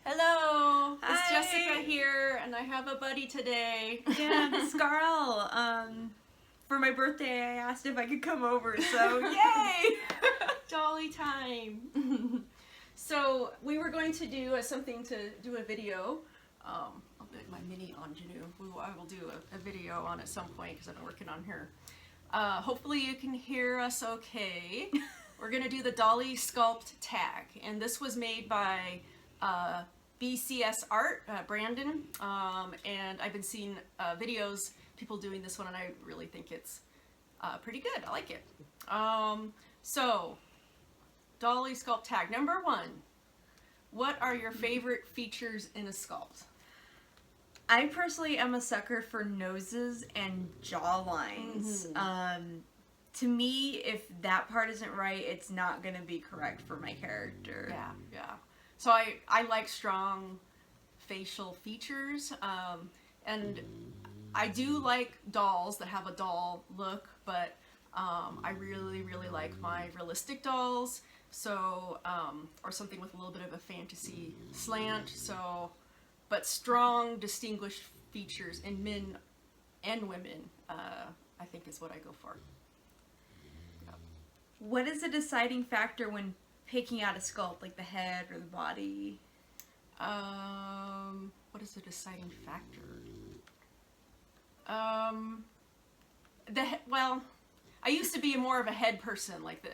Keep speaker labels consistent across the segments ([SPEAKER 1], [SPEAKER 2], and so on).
[SPEAKER 1] Hello,
[SPEAKER 2] Hi.
[SPEAKER 1] it's Jessica here, and I have a buddy today.
[SPEAKER 2] Yeah, this Carl. For my birthday, I asked if I could come over, so yay!
[SPEAKER 1] Dolly time. So we were going to do something to do a video. I'll put my mini ingenue. I will do a video on at some point because I've been working on her. Hopefully you can hear us okay. We're going to do the Dolly Sculpt Tag, and this was made by BCS Art, Brandon, and I've been seeing videos, people doing this one, and I really think it's pretty good. I like it. So, Dolly Sculpt Tag. Number 1, what are your favorite features in a sculpt?
[SPEAKER 2] I personally am a sucker for noses and jaw lines. To me, if that part isn't right, it's not going to be correct for my character.
[SPEAKER 1] Yeah. So I like strong facial features, and I do like dolls that have a doll look, but I really like my realistic dolls, so or something with a little bit of a fantasy slant, so but strong distinguished features in men and women, I think is what I go for.
[SPEAKER 2] What is the deciding factor when picking out a sculpt, like the head or the body?
[SPEAKER 1] What is the deciding factor? Well, I used to be more of a head person, like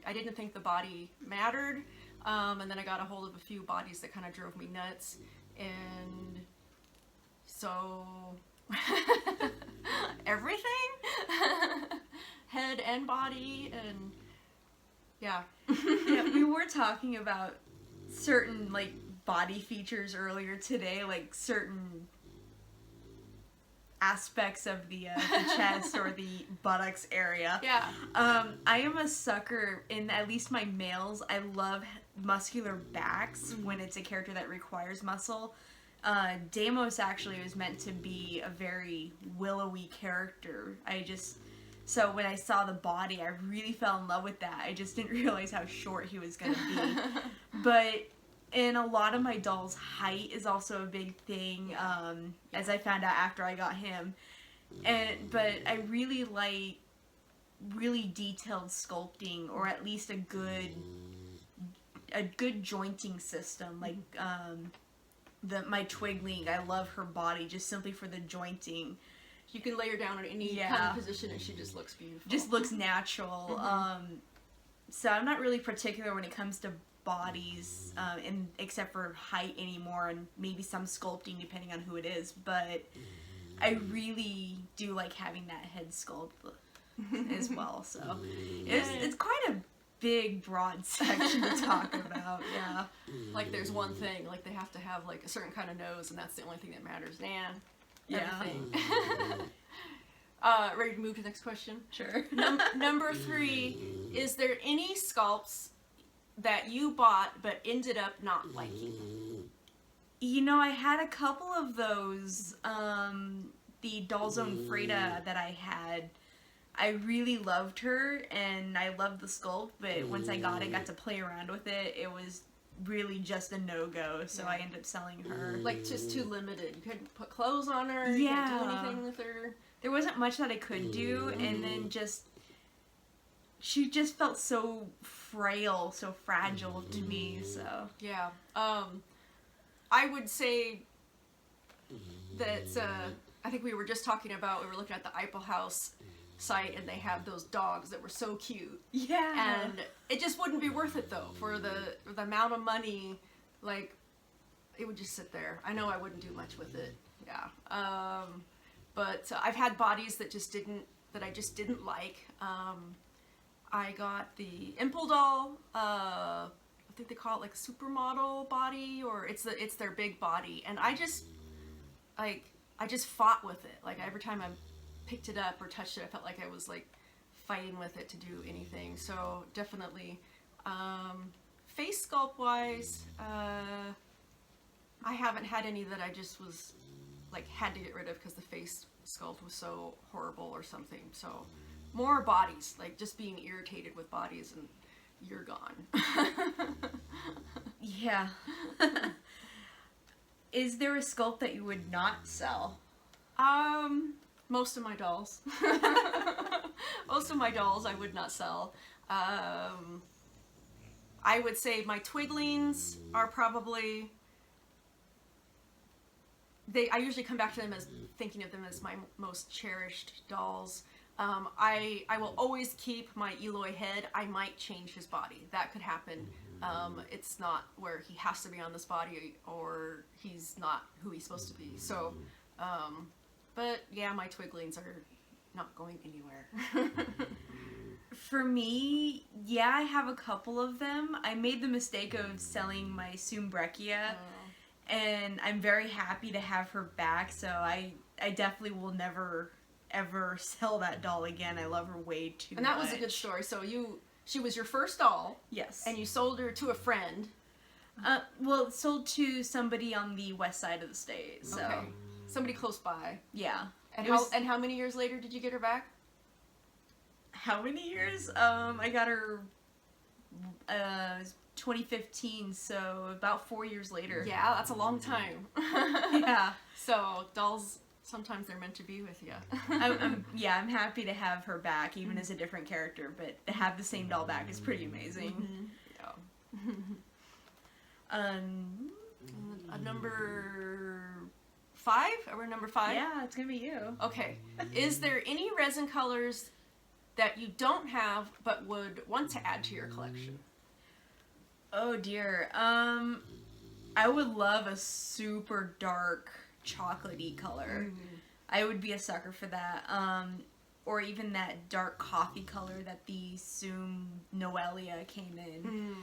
[SPEAKER 1] I didn't think the body mattered, and then I got a hold of a few bodies that kind of drove me nuts, and so everything, head and body, and yeah.
[SPEAKER 2] Yeah, we were talking about certain like body features earlier today, like certain aspects of the chest or the buttocks area.
[SPEAKER 1] Yeah.
[SPEAKER 2] I am a sucker in at least my males. I love muscular backs when it's a character that requires muscle. Deimos actually was meant to be a very willowy character. So when I saw the body, I really fell in love with that. I just didn't realize how short he was going to be. But in a lot of my dolls, height is also a big thing, as I found out after I got him. But I really like really detailed sculpting, or at least a good jointing system. Like my twigling, I love her body just simply for the jointing.
[SPEAKER 1] You can lay her down in any kind of position and she just looks beautiful.
[SPEAKER 2] Just looks natural. So I'm not really particular when it comes to bodies, except for height anymore, and maybe some sculpting depending on who it is. But I really do like having that head sculpt as well. So it's quite a big, broad section to talk about. Yeah.
[SPEAKER 1] Like there's one thing, like they have to have like a certain kind of nose, and that's the only thing that matters.
[SPEAKER 2] Yeah.
[SPEAKER 1] Ready to move to the next question?
[SPEAKER 2] Sure.
[SPEAKER 1] Number 3, is there any sculpts that you bought but ended up not liking?
[SPEAKER 2] You know, I had a couple of those. The Doll Zone Freda that I had, I really loved her and I loved the sculpt, but once I got to play around with it, it was really just a no-go, so I ended up selling her.
[SPEAKER 1] Like, just too limited. You couldn't put clothes on her, you couldn't do anything with her.
[SPEAKER 2] There wasn't much that I could do, and then she just felt so frail, so fragile to me, so.
[SPEAKER 1] Yeah. I would say that, I think we were just talking about, we were looking at the Eiffel House site, and they have those dogs that were so cute.
[SPEAKER 2] Yeah.
[SPEAKER 1] And it just wouldn't be worth it though, for the amount of money. Like, it would just sit there. I know I wouldn't do much with it. Yeah. But I've had bodies that I just didn't like. I got the Impel doll. I think they call it like supermodel body, or it's their big body, and I just fought with it. Like every time I picked it up or touched it, I felt like I was like fighting with it to do anything. So definitely, face sculpt wise, I haven't had any that I just was like had to get rid of because the face sculpt was so horrible or something. So more bodies, like just being irritated with bodies, and you're gone.
[SPEAKER 2] Yeah. Is there a sculpt that you would not sell?
[SPEAKER 1] Most of my dolls. Most of my dolls I would not sell. I would say my twiglings are probably... I usually come back to them as thinking of them as my most cherished dolls. I will always keep my Eloy head. I might change his body. That could happen. It's not where he has to be on this body or he's not who he's supposed to be. So, but yeah, my twiglings are not going anywhere.
[SPEAKER 2] For me, yeah, I have a couple of them. I made the mistake of selling my Sumbrecia, and I'm very happy to have her back, so I definitely will never ever sell that doll again. I love her way too much.
[SPEAKER 1] And that was a good story. So she was your first doll.
[SPEAKER 2] Yes.
[SPEAKER 1] And you sold her to a friend.
[SPEAKER 2] Well, it sold to somebody on the west side of the state. So
[SPEAKER 1] okay. Somebody close by.
[SPEAKER 2] Yeah.
[SPEAKER 1] And how many years later did you get her back?
[SPEAKER 2] How many years? I got her 2015, so about 4 years later.
[SPEAKER 1] Yeah, that's a long time.
[SPEAKER 2] Yeah.
[SPEAKER 1] So dolls, sometimes they're meant to be with you.
[SPEAKER 2] I'm happy to have her back, even as a different character, but to have the same doll back is pretty amazing.
[SPEAKER 1] Mm-hmm. Yeah. Number 5? Are we number 5?
[SPEAKER 2] Yeah, it's gonna be you.
[SPEAKER 1] Okay. Is there any resin colors that you don't have but would want to add to your collection?
[SPEAKER 2] Oh dear. I would love a super dark chocolatey color.
[SPEAKER 1] Mm-hmm.
[SPEAKER 2] I would be a sucker for that. Or even that dark coffee color that the Zoom Noelia came in.
[SPEAKER 1] Mm.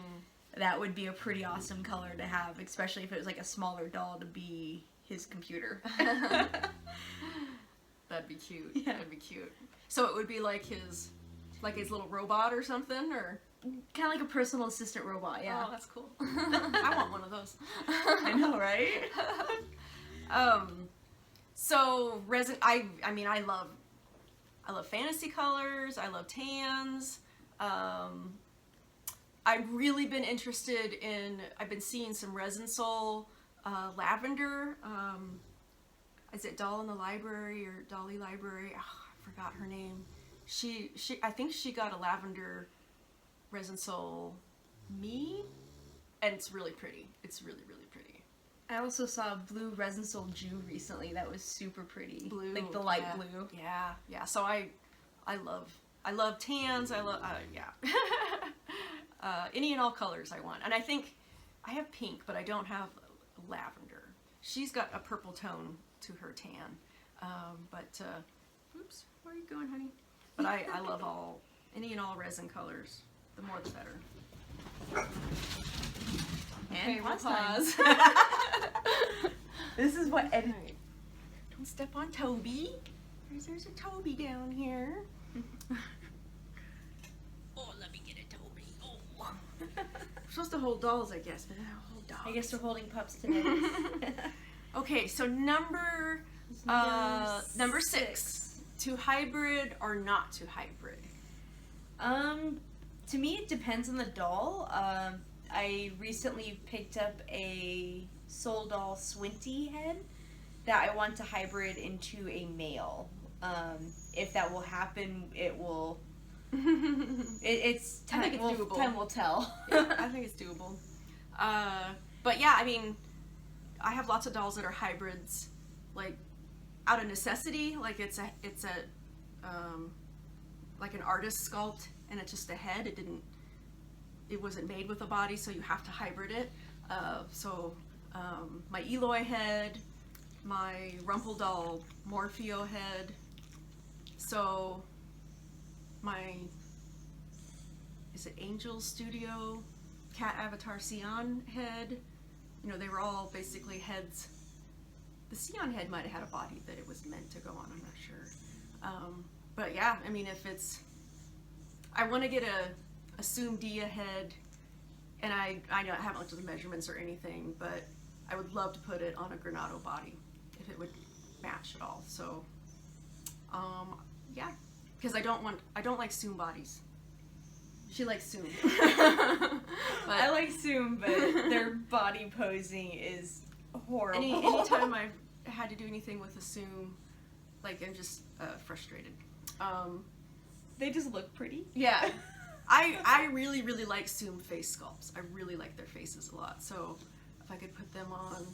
[SPEAKER 2] That would be a pretty awesome color to have, especially if it was like a smaller doll to be his computer.
[SPEAKER 1] That'd be cute.
[SPEAKER 2] Yeah.
[SPEAKER 1] That'd be cute. So it would be like his little robot or something, or
[SPEAKER 2] Kind of like a personal assistant robot, yeah.
[SPEAKER 1] Oh, that's cool. I want one of those.
[SPEAKER 2] I know, right?
[SPEAKER 1] So resin. I mean, I love fantasy colors. I love tans. I've really been interested in. I've been seeing some Resin Soul lavender. Is it Doll in the Library or Dolly Library? Oh, I forgot her name. She. I think she got a lavender Resin Soul me, and it's really pretty. It's really, really pretty.
[SPEAKER 2] I also saw a blue Resin Soul Jew recently that was super pretty.
[SPEAKER 1] Blue,
[SPEAKER 2] like the light
[SPEAKER 1] yeah.
[SPEAKER 2] blue.
[SPEAKER 1] Yeah. So I love tans. I love any and all colors I want. And I think I have pink, but I don't have lavender. She's got a purple tone to her tan. Oops, where are you going, honey? But I love any and all resin colors. The more the better.
[SPEAKER 2] And
[SPEAKER 1] Okay, we'll
[SPEAKER 2] pause.
[SPEAKER 1] pause.
[SPEAKER 2] This is what
[SPEAKER 1] Right. Don't step on Toby. There's a Toby down here. Oh, let me get a Toby. Oh. We're supposed to hold dolls, I guess, but I don't hold dolls.
[SPEAKER 2] I guess we're holding pups today.
[SPEAKER 1] Okay, so number 6. To hybrid or not to hybrid?
[SPEAKER 2] To me, it depends on the doll. I recently picked up a Soul Doll Swinty head that I want to hybrid into a male. If that will happen, it will. It's time.
[SPEAKER 1] I think it's doable.
[SPEAKER 2] Time will tell.
[SPEAKER 1] Yeah, I think it's doable. But yeah, I mean, I have lots of dolls that are hybrids, like out of necessity. Like it's like an artist sculpt, and it's just a head. It wasn't made with a body, so you have to hybrid it. My Eloy head, my Rumple doll Morpheo head. So is it Angel Studio Cat Avatar Sion head? You know, they were all basically heads. The Sion head might have had a body that it was meant to go on, I'm not sure. But yeah, I mean, I want to get a Dia head, and I haven't looked at the measurements or anything, but I would love to put it on a Granado body if it would match at all. So, yeah, because I don't like Soom bodies. She likes Soom.
[SPEAKER 2] I like Zoom, but their body posing is horrible.
[SPEAKER 1] Anytime I've had to do anything with assume, like I'm just frustrated.
[SPEAKER 2] They just look pretty.
[SPEAKER 1] Yeah. I really, really like assume face sculpts. I really like their faces a lot. So if I could put them on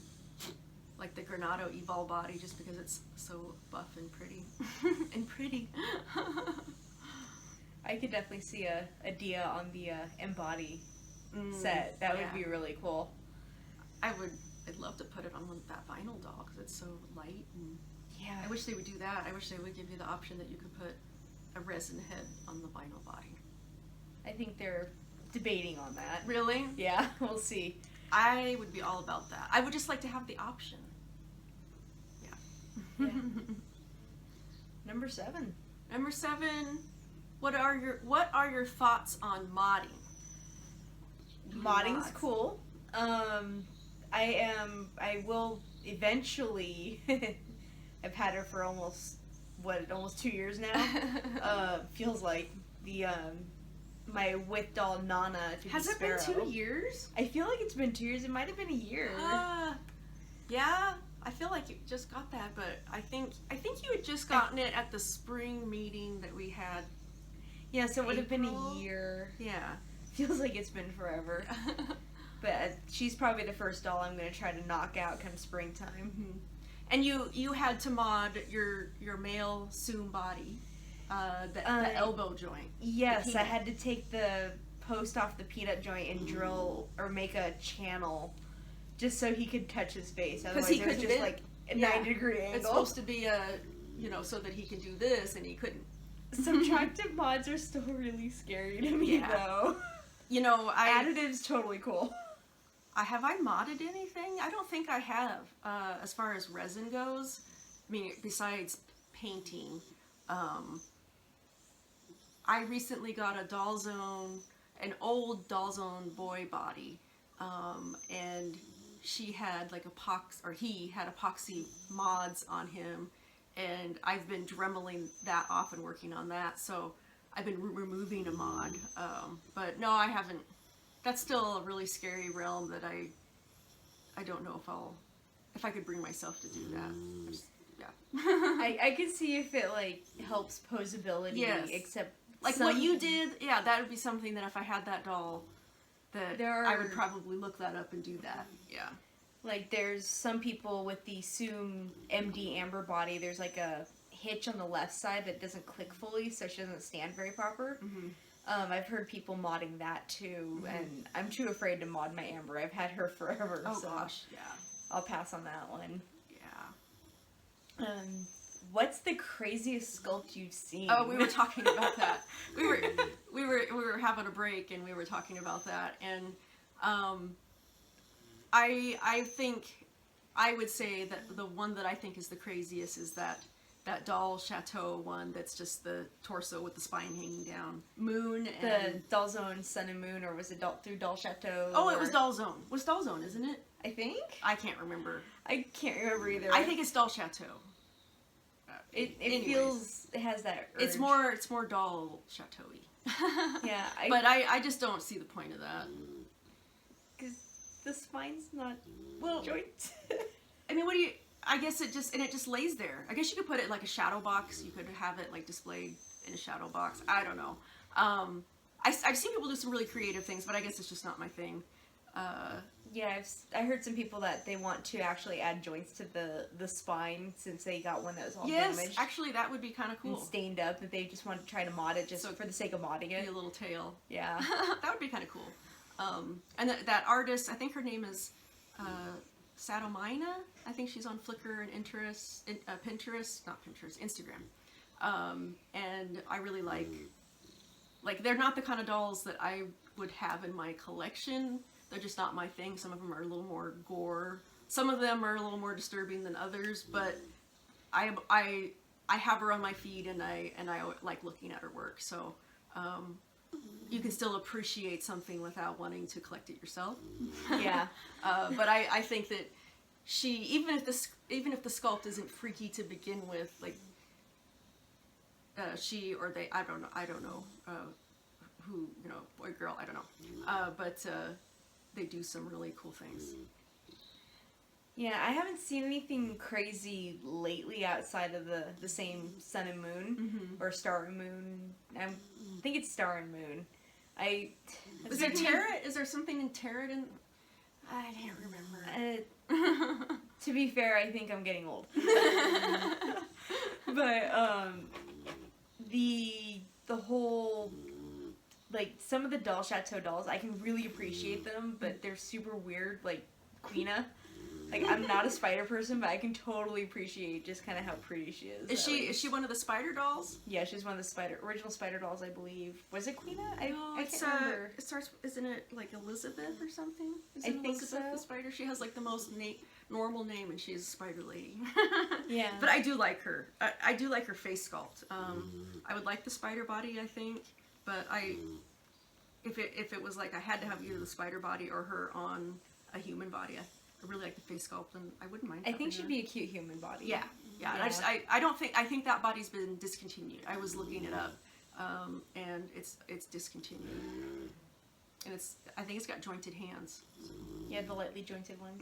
[SPEAKER 1] like the Granado Evolve body just because it's so buff and pretty. And pretty.
[SPEAKER 2] I could definitely see a Dia on the Embody set. That would be really cool.
[SPEAKER 1] I'd love to put it on that vinyl doll because it's so light. And
[SPEAKER 2] yeah.
[SPEAKER 1] I wish they would do that. I wish they would give you the option that you could put a resin head on the vinyl body.
[SPEAKER 2] I think they're debating on that.
[SPEAKER 1] Really?
[SPEAKER 2] Yeah, we'll see.
[SPEAKER 1] I would be all about that. I would just like to have the option. Yeah.
[SPEAKER 2] Number 7.
[SPEAKER 1] Number 7. What are your thoughts on modding?
[SPEAKER 2] Modding's cool. I will eventually. I've had her for almost 2 years now. Feels like the my with doll Nana.
[SPEAKER 1] Has it been 2 years?
[SPEAKER 2] I feel like it's been 2 years. It might have been a year.
[SPEAKER 1] Yeah. I feel like you just got that, but I think you had just gotten it at the spring meeting that we had.
[SPEAKER 2] Yeah, so it would have been a year.
[SPEAKER 1] Yeah.
[SPEAKER 2] Feels like it's been forever. But she's probably the first doll I'm going to try to knock out come springtime.
[SPEAKER 1] Mm-hmm. And you had to mod your male Soom body, the elbow joint.
[SPEAKER 2] Yes, I had to take the post off the peanut joint and drill or make a channel just so he could touch his face. Otherwise it was just like a 90-degree angle.
[SPEAKER 1] It's supposed to be so that he can do this, and he couldn't.
[SPEAKER 2] Subtractive mods are still really scary to me, though. Additive's totally cool.
[SPEAKER 1] Have I modded anything? I don't think I have. As far as resin goes, I mean, besides painting, I recently got a an old Doll Zone boy body, and he had epoxy mods on him, and I've been dremeling that off and working on that, so I've been removing a mod, but no, I haven't. That's still a really scary realm that I don't know if I could bring myself to do that.
[SPEAKER 2] I could see if it helps posability.
[SPEAKER 1] Yes.
[SPEAKER 2] Except
[SPEAKER 1] what you did. Yeah, that would be something that if I had that doll, that I would probably look that up and do that. Yeah.
[SPEAKER 2] There's some people with the Soom MD Amber body. There's a hitch on the left side that doesn't click fully, so she doesn't stand very proper. Mm-hmm. I've heard people modding that too, and I'm too afraid to mod my Amber. I've had her forever.
[SPEAKER 1] Oh gosh, yeah.
[SPEAKER 2] I'll pass on that one.
[SPEAKER 1] Yeah.
[SPEAKER 2] What's the craziest sculpt you've seen?
[SPEAKER 1] Oh, we were talking about that. We were having a break and we were talking about that, and I think I would say that the one that I think is the craziest is that Doll Chateau one that's just the torso with the spine hanging down. Moon and...
[SPEAKER 2] The Doll Zone Sun and Moon, or was it through Doll Chateau?
[SPEAKER 1] Oh, it was Doll Zone. It was Doll Zone, isn't it?
[SPEAKER 2] I think?
[SPEAKER 1] I can't remember.
[SPEAKER 2] I can't remember either.
[SPEAKER 1] I think it's Doll Chateau.
[SPEAKER 2] It feels... It has that urge.
[SPEAKER 1] It's more Doll Chateau-y.
[SPEAKER 2] Yeah.
[SPEAKER 1] But I just don't see the point of that.
[SPEAKER 2] Because the spine's not... joint.
[SPEAKER 1] I mean, I guess it just lays there. I guess you could put it like a shadow box. You could have it displayed in a shadow box. I don't know. I've seen people do some really creative things, but I guess it's just not my thing.
[SPEAKER 2] Yeah, I heard some people that they want to actually add joints to the spine since they got one that was all damaged.
[SPEAKER 1] Yes, actually that would be kind of cool.
[SPEAKER 2] And stained up, that they just want to try to mod it just for the sake of modding it.
[SPEAKER 1] Be a little tail.
[SPEAKER 2] Yeah.
[SPEAKER 1] That would be kind of cool. And that artist, I think her name is... Sadomina, I think she's on Flickr and Instagram. And I really like they're not the kind of dolls that I would have in my collection. They're just not my thing. Some of them are a little more gore. Some of them are a little more disturbing than others, but I have her on my feed and I like looking at her work. So, you can still appreciate something without wanting to collect it yourself.
[SPEAKER 2] Yeah.
[SPEAKER 1] But I think that even if the sculpt isn't freaky to begin with, she or they, I don't know who, boy, girl, I don't know, but they do some really cool things.
[SPEAKER 2] Yeah, I haven't seen anything crazy lately outside of the same sun and moon or star and moon. I think it's star and moon.
[SPEAKER 1] Is there tarot? Is there something in tarot? I can't remember.
[SPEAKER 2] To be fair, I think I'm getting old. But the whole, like, some of the Doll Chateau dolls, I can really appreciate them, but they're super weird, like Queena. Like, I'm not a spider person, but I can totally appreciate just kind of how pretty she is.
[SPEAKER 1] Is she one of the spider dolls?
[SPEAKER 2] Yeah, she's one of the original spider dolls, I believe. Was it Queena?
[SPEAKER 1] No,
[SPEAKER 2] I can't remember.
[SPEAKER 1] It starts, isn't it like Elizabeth or something?
[SPEAKER 2] I think
[SPEAKER 1] Elizabeth
[SPEAKER 2] so.
[SPEAKER 1] the spider? She has like the most normal name, and she's a spider lady.
[SPEAKER 2] Yeah.
[SPEAKER 1] But I do like her. I do like her face sculpt. I would like the spider body, I think, but if it was like I had to have either the spider body or her on a human body, I really like the face sculpt, and I wouldn't mind.
[SPEAKER 2] I think she'd be a cute human body.
[SPEAKER 1] Yeah. I think that body's been discontinued. I was looking it up, and it's discontinued, and I think it's got jointed hands.
[SPEAKER 2] Yeah, the lightly jointed ones.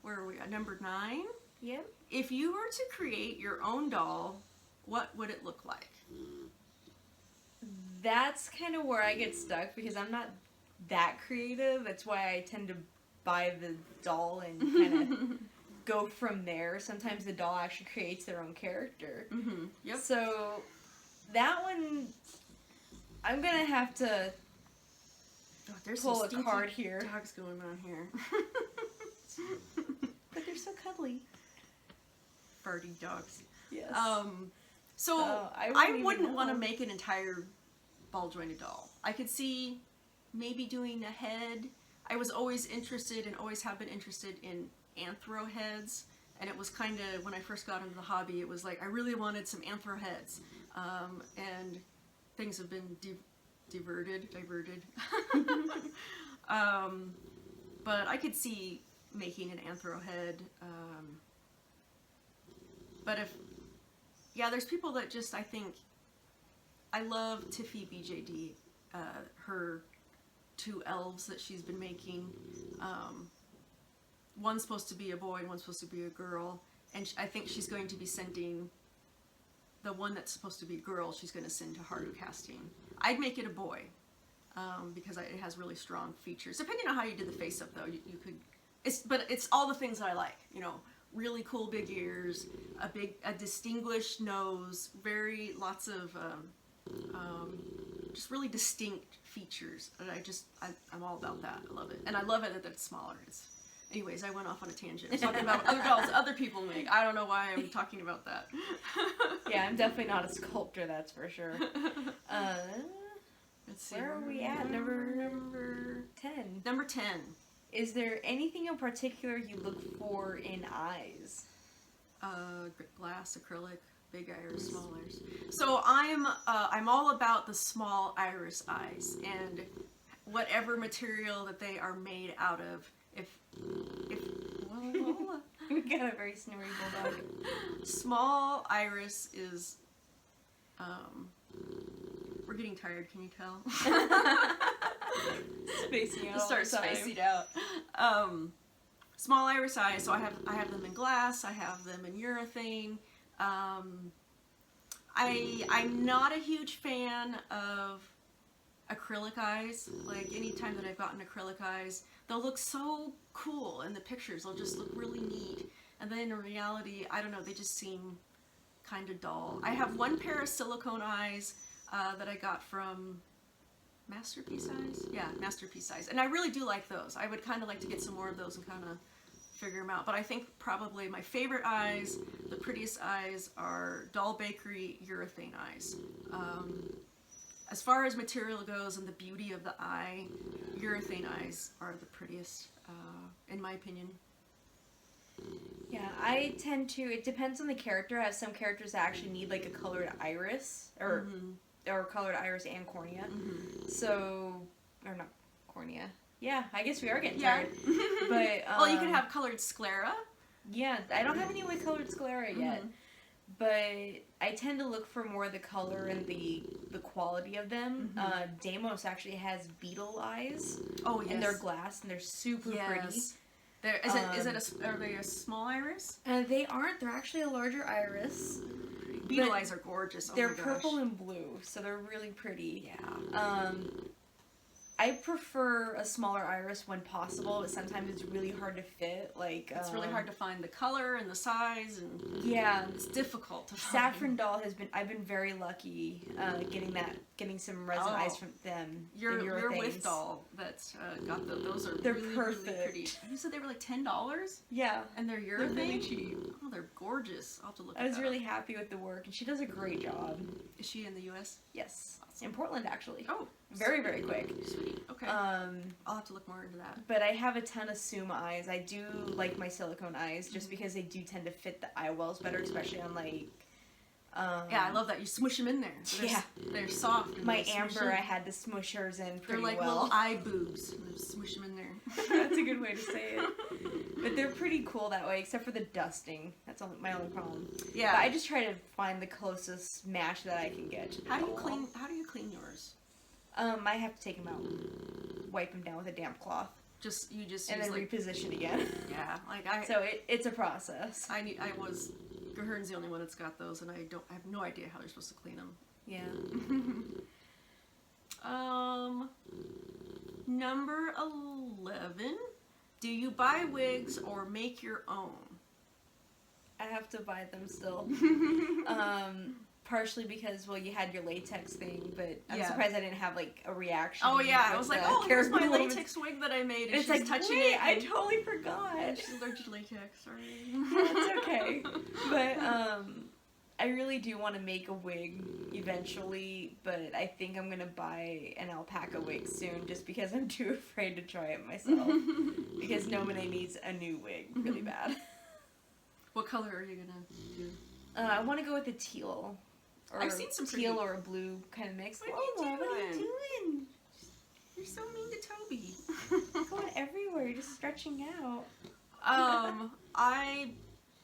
[SPEAKER 1] Where are we at? Number 9.
[SPEAKER 2] Yep.
[SPEAKER 1] If you were to create your own doll, what would it look like?
[SPEAKER 2] That's kind of where I get stuck because I'm not that creative. That's why I tend to buy the doll and kind of go from there. Sometimes the doll actually creates their own character.
[SPEAKER 1] Yep.
[SPEAKER 2] So that one, I'm gonna have to
[SPEAKER 1] there's
[SPEAKER 2] pull
[SPEAKER 1] some
[SPEAKER 2] a card here.
[SPEAKER 1] Dogs going on here.
[SPEAKER 2] But they're so cuddly.
[SPEAKER 1] Farty dogs.
[SPEAKER 2] Yes.
[SPEAKER 1] So I wouldn't want to make an entire ball jointed doll. I could see maybe doing a head. I was always interested and always have been interested in Anthro heads, and it was kind of, when I first got into the hobby, it was like I really wanted some Anthro heads, and things have been diverted. But I could see making an Anthro head, but there's people that just, I think, I love Tiffy BJD, her 2 elves that she's been making. One's supposed to be a boy and one's supposed to be a girl, and I think she's going to be sending the one that's supposed to be a girl, she's going to send to Haru casting. I'd make it a boy, because it has really strong features. Depending on how you did the face up, though, you could, but it's all the things that I like, really cool big ears, a distinguished nose, lots of just really distinct features, and I'm all about that. I love it, and I love it that it's smaller. Anyways, I went off on a tangent. I was talking about other dolls other people make. I don't know why I'm talking about that.
[SPEAKER 2] Yeah, I'm definitely not a sculptor, that's for sure.
[SPEAKER 1] Let's see.
[SPEAKER 2] Where are we at? Number 10.
[SPEAKER 1] Number 10.
[SPEAKER 2] Is there anything in particular you look for in eyes?
[SPEAKER 1] Glass, acrylic, big iris, small iris. So I'm all about the small iris eyes, and whatever material that they are made out of.
[SPEAKER 2] We got a very snowy bulldog.
[SPEAKER 1] Small iris is, we're getting tired, can you tell?
[SPEAKER 2] Spacing out.
[SPEAKER 1] Just start spacing out. Small iris eyes, so I have them in glass, I have them in urethane. I'm not a huge fan of acrylic eyes. Like, anytime that I've gotten acrylic eyes, they'll look so cool in the pictures. They'll just look really neat. And then in reality, I don't know, they just seem kind of dull. I have one pair of silicone eyes that I got from Masterpiece Eyes? Yeah, Masterpiece Eyes. And I really do like those. I would kind of like to get some more of those and kind of figure them out. But I think probably my favorite eyes, the prettiest eyes, are Doll Bakery urethane eyes. As far as material goes and the beauty of the eye, urethane eyes are the prettiest, in my opinion.
[SPEAKER 2] Yeah, I tend to, it depends on the character. I have some characters that actually need like a colored iris, or colored iris and cornea. So, or not cornea. Yeah, I guess we are getting tired. But
[SPEAKER 1] well, you can have colored sclera.
[SPEAKER 2] Yeah, I don't have any with colored sclera yet. but I tend to look for more the color and the quality of them. Deimos actually has beetle eyes.
[SPEAKER 1] Oh, yes.
[SPEAKER 2] And they're glass, and they're super pretty.
[SPEAKER 1] Are they a small iris?
[SPEAKER 2] They aren't. They're actually a larger iris.
[SPEAKER 1] Beetle eyes are gorgeous. Oh
[SPEAKER 2] they're
[SPEAKER 1] my gosh.
[SPEAKER 2] purple and blue, so they're really pretty.
[SPEAKER 1] Yeah.
[SPEAKER 2] I prefer a smaller iris when possible, but sometimes it's really hard to fit. Like
[SPEAKER 1] it's really hard to find the color and the size, and
[SPEAKER 2] yeah,
[SPEAKER 1] it's difficult to find.
[SPEAKER 2] Saffron Doll I've been very lucky getting some resin eyes from them.
[SPEAKER 1] Your With doll that's got those are
[SPEAKER 2] they're
[SPEAKER 1] really,
[SPEAKER 2] perfect.
[SPEAKER 1] Really pretty. You said they were like $10?
[SPEAKER 2] Yeah,
[SPEAKER 1] and they're urethane.
[SPEAKER 2] They're really cheap.
[SPEAKER 1] Oh, they're gorgeous. I'll have to look.
[SPEAKER 2] I was really happy with the work, and she does a great job.
[SPEAKER 1] Is she in the U.S.?
[SPEAKER 2] Yes,
[SPEAKER 1] awesome.
[SPEAKER 2] In Portland actually.
[SPEAKER 1] Oh,
[SPEAKER 2] very very quick.
[SPEAKER 1] Sweet. Okay. I'll have to look more into that.
[SPEAKER 2] But I have a ton of Suma eyes. I do like my silicone eyes just because they do tend to fit the eye wells better, especially on like.
[SPEAKER 1] Yeah, I love that you smush them in there. They're soft. And
[SPEAKER 2] my Amber, I had to smush hers in pretty
[SPEAKER 1] They're like
[SPEAKER 2] well.
[SPEAKER 1] little eye boobs. And just smush them in there.
[SPEAKER 2] That's a good way to say it. But they're pretty cool that way, except for the dusting. That's my only problem.
[SPEAKER 1] Yeah.
[SPEAKER 2] But I just try to find the closest match that I can get. To
[SPEAKER 1] How do you clean yours?
[SPEAKER 2] I have to take them out, wipe them down with a damp cloth.
[SPEAKER 1] You just
[SPEAKER 2] and then reposition again.
[SPEAKER 1] Yeah, like
[SPEAKER 2] So it's a process.
[SPEAKER 1] Gahern's the only one that's got those, and I have no idea how they're supposed to clean them.
[SPEAKER 2] Yeah.
[SPEAKER 1] Number 11. Do you buy wigs or make your own?
[SPEAKER 2] I have to buy them still. Partially because, well, you had your latex thing, but I'm surprised I didn't have, like, a reaction.
[SPEAKER 1] Oh, yeah. I was like, oh, here's my latex wig that I made. And
[SPEAKER 2] it's like,
[SPEAKER 1] touching
[SPEAKER 2] wait,
[SPEAKER 1] it.
[SPEAKER 2] I totally forgot.
[SPEAKER 1] She's allergic to latex, sorry.
[SPEAKER 2] It's okay. But, I really do want to make a wig eventually, but I think I'm going to buy an alpaca wig soon just because I'm too afraid to try it myself. Because Nomine needs a new wig really bad.
[SPEAKER 1] What color are you going to do?
[SPEAKER 2] I want to go with a teal. Or
[SPEAKER 1] I've seen some
[SPEAKER 2] teal or a blue kind of mix.
[SPEAKER 1] What are you
[SPEAKER 2] doing?
[SPEAKER 1] You're so mean to Toby.
[SPEAKER 2] Going everywhere. You're just stretching out.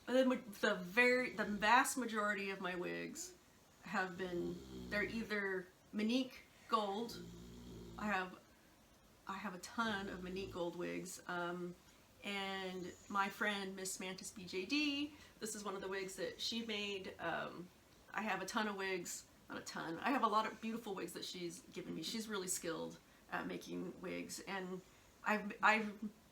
[SPEAKER 1] The vast majority of my wigs have been, they're either Monique Gold. I have a ton of Monique Gold wigs. And my friend Miss Mantis BJD, this is one of the wigs that she made. I have a ton of wigs, not a ton. I have a lot of beautiful wigs that she's given me. She's really skilled at making wigs, and I've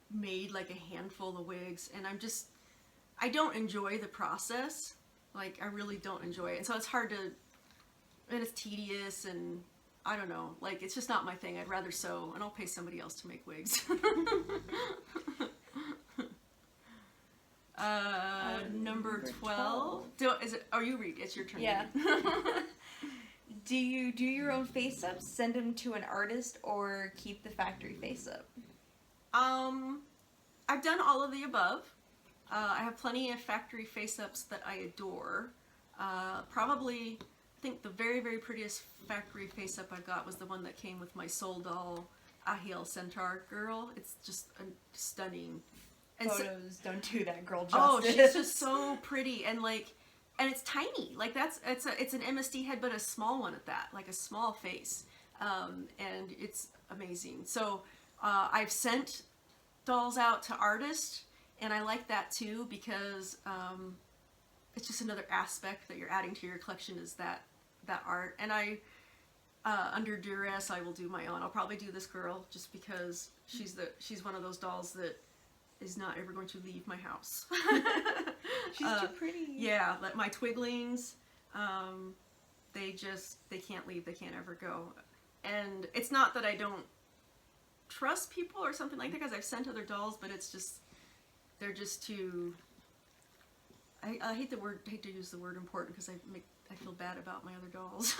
[SPEAKER 1] made like a handful of wigs, and I don't enjoy the process. Like, I really don't enjoy it, and so it's hard to, and it's tedious, and I don't know, like, it's just not my thing. I'd rather sew, and I'll pay somebody else to make wigs. Number 12. You read. It's your turn.
[SPEAKER 2] Yeah. Do you do your own face-ups, send them to an artist, or keep the factory face-up?
[SPEAKER 1] I've done all of the above. I have plenty of factory face-ups that I adore. Probably, I think the very, very prettiest factory face-up I got was the one that came with my Soul Doll Ahiel Centaur girl. It's just stunning. And
[SPEAKER 2] photos don't do that girl justice.
[SPEAKER 1] Oh, she's just so pretty, and it's tiny. Like, it's an MSD head, but a small one at that, like a small face, and it's amazing. So I've sent dolls out to artists, and I like that too because it's just another aspect that you're adding to your collection is that art. And under duress, I will do my own. I'll probably do this girl just because she's one of those dolls that is not ever going to leave my house.
[SPEAKER 2] She's too pretty.
[SPEAKER 1] Yeah, like my twiglings, they can't leave, they can't ever go. And it's not that I don't trust people or something like that, because I've sent other dolls, but it's just, they're just too, I hate to use the word important, because I feel bad about my other dolls.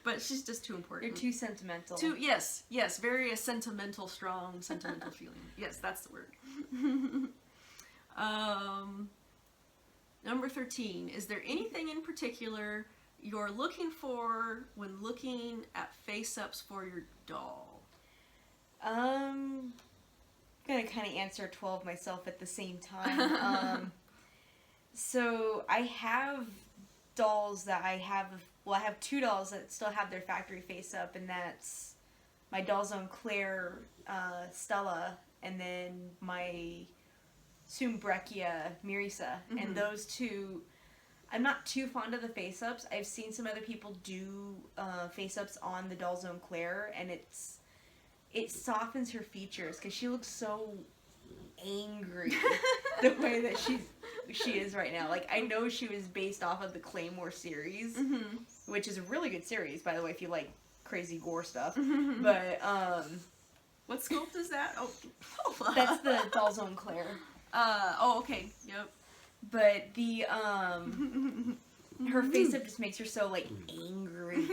[SPEAKER 1] But she's just too important.
[SPEAKER 2] You're too sentimental.
[SPEAKER 1] Yes, very sentimental, strong, sentimental feeling. Yes, that's the word. Number 13, is there anything in particular you're looking for when looking at face-ups for your doll?
[SPEAKER 2] I'm gonna kind of answer 12 myself at the same time. So I have dolls that I have, well, I have 2 dolls that still have their factory face up, and that's my Doll Zone Claire, Stella, and then my Sumbrekia, Mirisa. And those 2, I'm not too fond of the face ups. I've seen some other people do face ups on the Doll Zone Claire, and it softens her features because she looks so angry the way that she is right now. Like, I know she was based off of the Claymore series, which is a really good series, by the way, if you like crazy gore stuff. But
[SPEAKER 1] what sculpt is that? Oh,
[SPEAKER 2] that's the Doll Zone Claire.
[SPEAKER 1] Oh, okay. Yep.
[SPEAKER 2] But the her face up just makes her so like angry.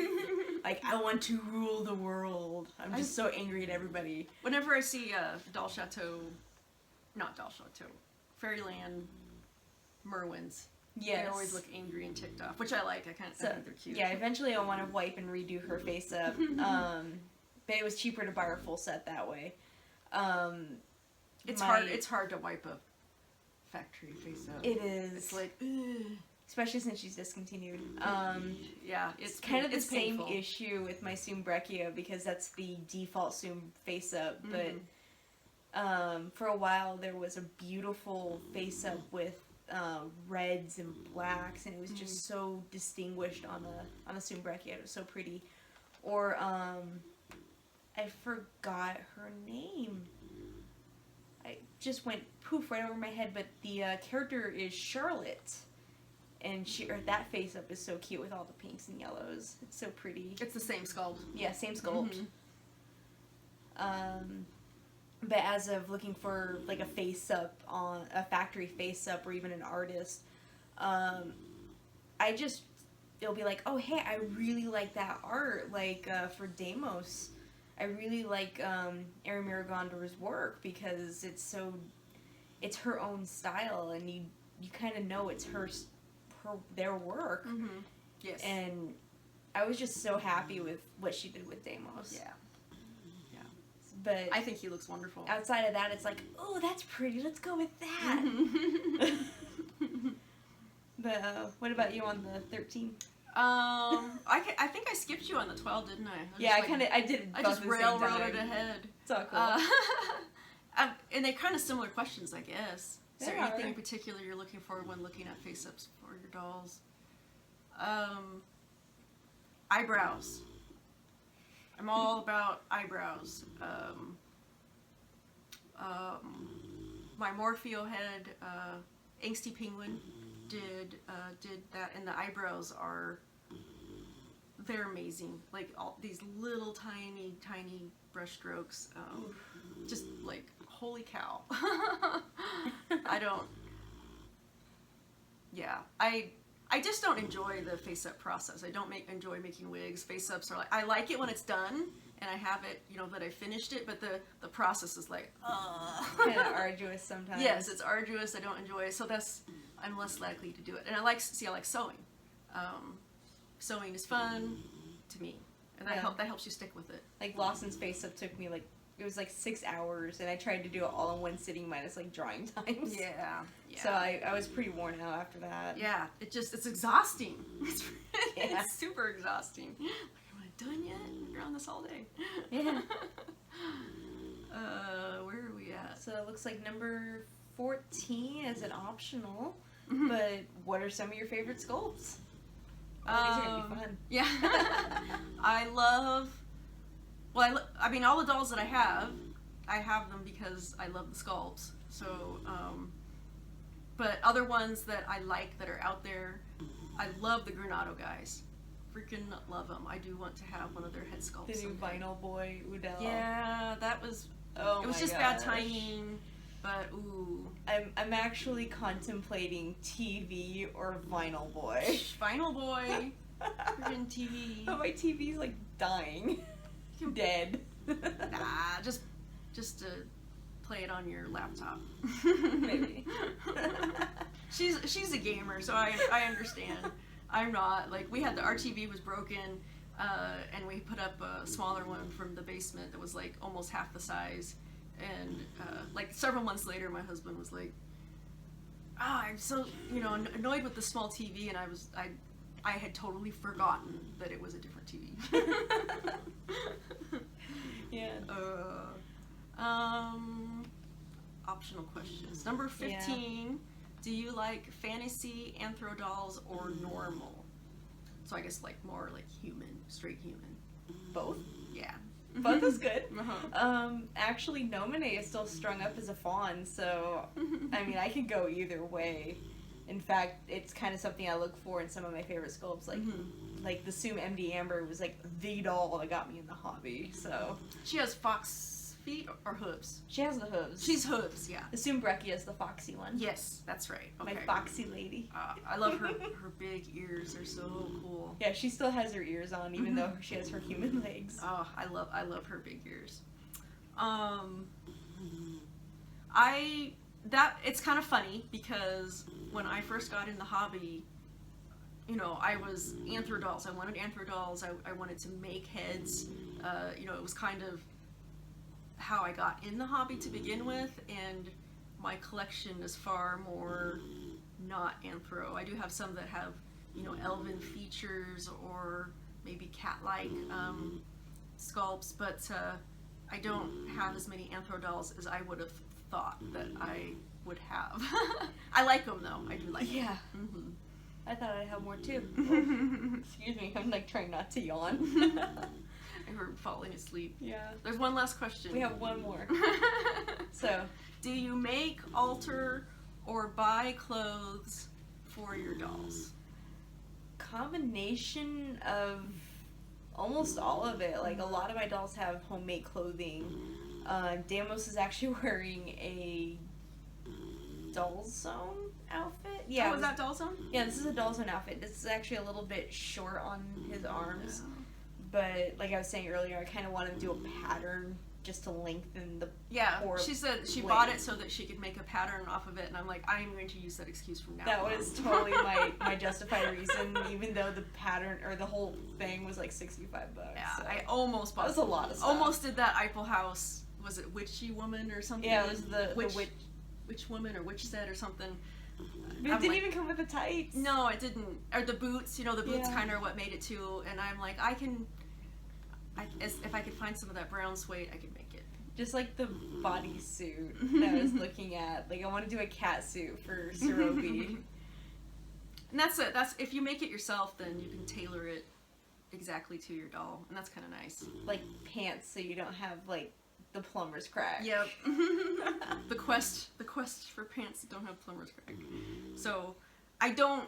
[SPEAKER 2] Like, I want to rule the world. I'm just so angry at everybody.
[SPEAKER 1] Whenever I see Doll Chateau, not Doll Chateau, Fairyland Merwins,
[SPEAKER 2] Yes.
[SPEAKER 1] they always look angry and ticked off, which I like. I think they're cute.
[SPEAKER 2] Yeah, eventually I want to wipe and redo her face up. But it was cheaper to buy her full set that way.
[SPEAKER 1] It's hard to wipe a factory face up.
[SPEAKER 2] It is.
[SPEAKER 1] It's like, ugh.
[SPEAKER 2] Especially since she's discontinued.
[SPEAKER 1] Yeah,
[SPEAKER 2] it's kind of the same
[SPEAKER 1] painful.
[SPEAKER 2] issue with my Sumbrekia because that's the default Sum face up. But for a while there was a beautiful face up with reds and blacks, and it was just so distinguished on a Sumbrekia. It was so pretty. Or I forgot her name. I just went poof right over my head. But the character is Charlotte. And that face up is so cute with all the pinks and yellows. It's so pretty.
[SPEAKER 1] It's the same sculpt.
[SPEAKER 2] Yeah, same sculpt. But as of looking for like a face up on a factory face up or even an artist, it'll be like, oh hey, I really like that art. Like for Deimos, I really like Erin Miragondor's work because it's her own style, and you kind of know it's their work.
[SPEAKER 1] Yes.
[SPEAKER 2] And I was just so happy with what she did with Deimos.
[SPEAKER 1] Yeah. Yeah.
[SPEAKER 2] But
[SPEAKER 1] I think he looks wonderful.
[SPEAKER 2] outside of that, it's like, oh, that's pretty. Let's go with that. But what about you on the 13?
[SPEAKER 1] I think I skipped you on the 12, didn't I?
[SPEAKER 2] I did.
[SPEAKER 1] I just railroaded ahead.
[SPEAKER 2] It's all cool.
[SPEAKER 1] And they're kind of similar questions, I guess. Is there
[SPEAKER 2] They
[SPEAKER 1] anything
[SPEAKER 2] are.
[SPEAKER 1] in particular you're looking for when looking at face-ups for your dolls? Eyebrows. I'm all about eyebrows. My Morpheo head, Angsty Penguin, did that, and the eyebrows they're amazing. Like all these little tiny brush strokes. Just like, holy cow. I just don't enjoy the face-up process. I don't enjoy making wigs. Face-ups are like, I like it when it's done and I have it, that I finished it, but the process is like,
[SPEAKER 2] kind of arduous sometimes.
[SPEAKER 1] Yes, it's arduous. I don't enjoy it, so I'm less likely to do it. And I like sewing. Sewing is fun to me, and that helps you stick with it.
[SPEAKER 2] Like Lawson's face up took me it was 6 hours, and I tried to do it all in one sitting minus drawing times.
[SPEAKER 1] Yeah.
[SPEAKER 2] So I was pretty worn out after that.
[SPEAKER 1] Yeah, it's exhausting. It's
[SPEAKER 2] Yeah.
[SPEAKER 1] it's super exhausting. Like, am I done yet? You're on this all day.
[SPEAKER 2] Yeah.
[SPEAKER 1] Where are we at?
[SPEAKER 2] So it looks like number 14 is an optional, but what are some of your favorite sculpts? Oh, these are gonna be fun.
[SPEAKER 1] Yeah. I mean, all the dolls that I have them because I love the sculpts. So, but other ones that I like that are out there, I love the Granado guys. Freaking love them. I do want to have one of their head sculpts.
[SPEAKER 2] The new vinyl boy, Udell.
[SPEAKER 1] Yeah, that was.
[SPEAKER 2] Oh,
[SPEAKER 1] it was
[SPEAKER 2] my
[SPEAKER 1] just
[SPEAKER 2] gosh.
[SPEAKER 1] bad timing, but ooh.
[SPEAKER 2] I'm actually contemplating TV or vinyl boy.
[SPEAKER 1] Vinyl boy. Freaking TV.
[SPEAKER 2] But my TV's dying. Dead.
[SPEAKER 1] Nah, just to play it on your laptop.
[SPEAKER 2] Maybe.
[SPEAKER 1] She's a gamer, so I understand. I'm not. Our TV was broken, and we put up a smaller one from the basement that was almost half the size. And several months later, my husband was like, I'm so annoyed with the small TV, and I I had totally forgotten that it was a different TV.
[SPEAKER 2] Yeah.
[SPEAKER 1] Optional questions. Number 15. Do you like fantasy Anthro dolls or normal? So I guess like more like human, straight human.
[SPEAKER 2] Both.
[SPEAKER 1] Yeah.
[SPEAKER 2] Both is good.
[SPEAKER 1] Uh-huh.
[SPEAKER 2] Actually, Nomine is still strung up as a fawn, so I mean, I could go either way. In fact, it's kind of something I look for in some of my favorite sculpts, like like the Sume MD Amber was like the doll that got me in the hobby. So
[SPEAKER 1] She has fox feet or hooves?
[SPEAKER 2] she has the hooves.
[SPEAKER 1] She's hooves, yeah.
[SPEAKER 2] The Sume Breccia is the foxy one.
[SPEAKER 1] Yes, that's right. Okay.
[SPEAKER 2] My foxy lady.
[SPEAKER 1] I love her. Her big ears are so cool.
[SPEAKER 2] Yeah, she still has her ears on, even though she has her human legs.
[SPEAKER 1] Oh, I love her big ears. It's kind of funny because when I first got in the hobby, you know, I was Anthro dolls. I wanted Anthro dolls. I wanted to make heads. You know, it was kind of how I got in the hobby to begin with, and my collection is far more not Anthro. I do have some that have, you know, elven features or maybe cat-like sculpts, but I don't have as many Anthro dolls as I would have thought that I would have. I like them though. I do like them.
[SPEAKER 2] Yeah.
[SPEAKER 1] Mm-hmm.
[SPEAKER 2] I thought I'd have more too. Excuse me, I'm like trying not to yawn.
[SPEAKER 1] I heard falling asleep.
[SPEAKER 2] Yeah.
[SPEAKER 1] There's one last question.
[SPEAKER 2] We have one more. So,
[SPEAKER 1] do you make, alter, or buy clothes for your dolls?
[SPEAKER 2] combination of almost all of it. Like, a lot of my dolls have homemade clothing. Damos is actually wearing a doll's zone outfit. Yeah.
[SPEAKER 1] Oh, is that doll zone?
[SPEAKER 2] Yeah, this is a doll's zone outfit. This is actually a little bit short on his arms. But like I was saying earlier, I kind of wanted to do a pattern just to lengthen the
[SPEAKER 1] she said she bought it so that she could make a pattern off of it, and I'm like, I am going to use that excuse from now on.
[SPEAKER 2] That was totally my justified reason, even though the pattern or the whole thing was like $65.
[SPEAKER 1] Yeah,
[SPEAKER 2] so.
[SPEAKER 1] I almost bought
[SPEAKER 2] that was a lot of stuff.
[SPEAKER 1] Almost did that Eiffel House. Was it Witchy Woman or something?
[SPEAKER 2] Yeah, it was the
[SPEAKER 1] Witch Woman or Witch Set or something.
[SPEAKER 2] But it didn't even come with the tights.
[SPEAKER 1] No, it didn't. Or the boots, you know, the boots
[SPEAKER 2] Yeah.
[SPEAKER 1] kind of what made it too. And I'm like, if I could find some of that brown suede, I could make it.
[SPEAKER 2] Just like the bodysuit that I was looking at. Like, I want to do a cat suit for Serobi.
[SPEAKER 1] And that's it. That's if you make it yourself, then you can tailor it exactly to your doll, and that's kind of nice.
[SPEAKER 2] Like pants, so you don't have like the plumber's crack.
[SPEAKER 1] Yep. the quest for pants that don't have plumber's crack. So I don't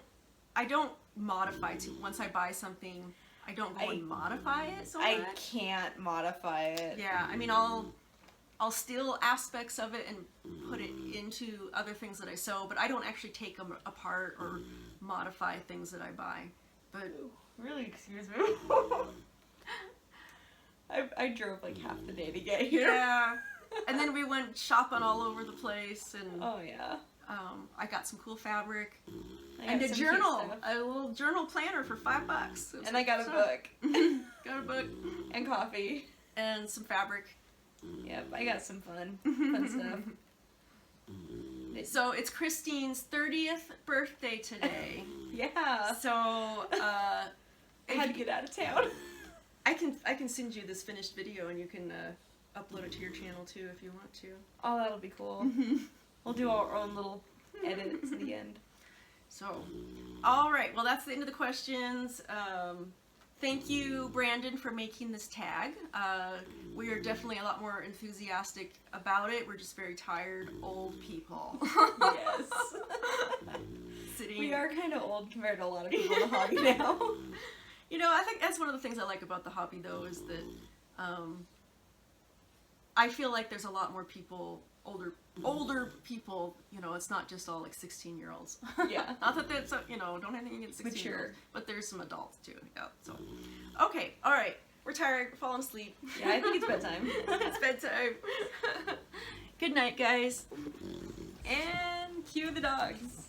[SPEAKER 1] modify too. Once I buy something, I don't go and modify it so much.
[SPEAKER 2] I can't modify it.
[SPEAKER 1] Yeah, I mean, I'll steal aspects of it and put it into other things that I sew, but I don't actually take them apart or modify things that I buy. But
[SPEAKER 2] really, excuse me. I drove like half the day to get here.
[SPEAKER 1] Yeah, and then we went shopping all over the place, and
[SPEAKER 2] oh yeah.
[SPEAKER 1] I got some cool fabric
[SPEAKER 2] And
[SPEAKER 1] a journal, a little journal planner for $5.
[SPEAKER 2] And I got a book.
[SPEAKER 1] Got a book
[SPEAKER 2] and coffee
[SPEAKER 1] and some fabric.
[SPEAKER 2] Yep, I got some fun stuff.
[SPEAKER 1] So it's Christine's 30th birthday today.
[SPEAKER 2] Yeah.
[SPEAKER 1] So
[SPEAKER 2] I had to get out of town.
[SPEAKER 1] I can send you this finished video and you can upload it to your channel too if you want to.
[SPEAKER 2] Oh, that'll be cool. We'll do our own little edits at the end.
[SPEAKER 1] So, all right. Well, that's the end of the questions. Thank you, Brandon, for making this tag. We are definitely a lot more enthusiastic about it. We're just very tired, old people.
[SPEAKER 2] Yes. We are kind of old compared to a lot of people in the hobby now.
[SPEAKER 1] You know, I think that's one of the things I like about the hobby, though, is that I feel like there's a lot more people, older people, you know, it's not just all like 16-year-olds.
[SPEAKER 2] Yeah.
[SPEAKER 1] Not that that's, you know, don't have anything against 16-year-olds.
[SPEAKER 2] Mature.
[SPEAKER 1] But there's some adults, too. Yeah, so. Okay, all right. We're tired. We're falling asleep.
[SPEAKER 2] Yeah, I think it's bedtime.
[SPEAKER 1] It's bedtime. Good night, guys.
[SPEAKER 2] And cue the dogs.